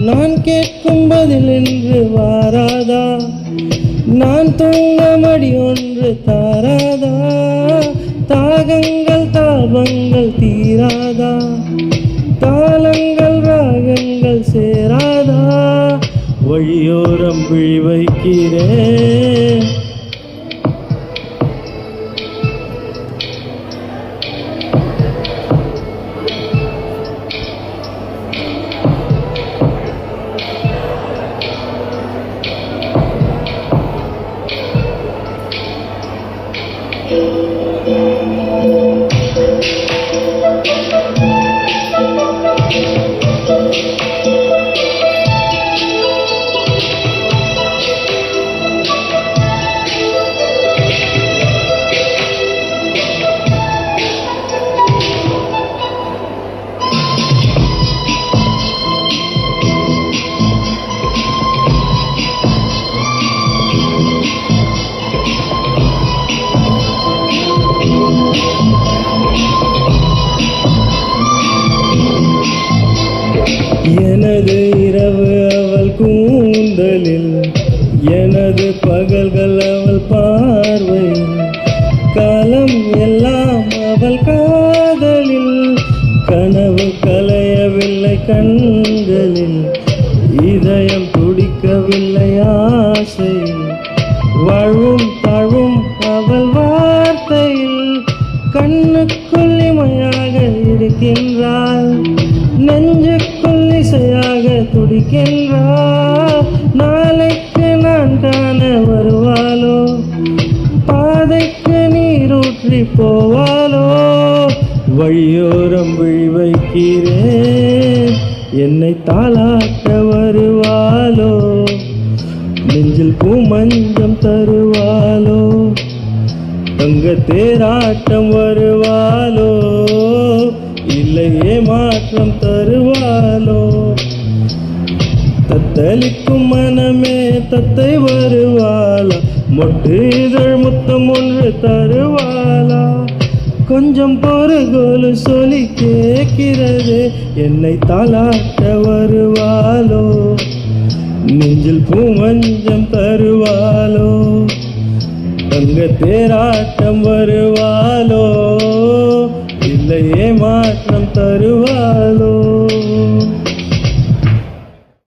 நான் கேட்கும் பதில் என்று வாராதா? நான் தூங்க மடி ஒன்று தாராதா? தாகங்கள் தாபங்கள் தீராதா? தாளங்கள் ராகங்கள் சேராதா? வழியோரம் விழி வைக்கிறேன். எனது இரவு அவள் கூந்தலில், எனது பகல்கள் அவள் பார்வையில், காலம் எல்லாம் அவள் காதலில். கனவு கலையவில்லை கண்களில், இதயம் துடிக்கவில்லை ஆசையில். வாழும் தாழும் அவள் வார்த்தையில், கண்ணுக்குள் இமையாக இருக்கின்றாள், நெஞ்சுக்குள் இசையாக துடிக்கின்றாள். நாளைக்கு நான் காண வருவாளோ? பாதைக்கு நீரூற்றி போவாளோ? வழியோரம் விழி வைக்கிறேன். என்னை தாளாட்ட வருவாளோ? நெஞ்சில் பூமஞ்சம் தருவாளோ? தங்க தேராட்டம் வருவாளோ? இல்லை ஏமாற்றம் தருவாளோ? தத்தளிக்கும் மனமே தத்தை வருவாளா? மொட்டு இதழ் முத்தம் ஒன்று தருவாளா? கொஞ்சம் பொறுகோலு சொல்லி கேட்கிறது, என்னை தாளாட்ட வருவாளோ? நெஞ்சில் பூமஞ்சம் தருவாளோ? தங்க தேராட்டம் வருவாளோ? இல்லை ஏமாற்றம் தருவாளோ?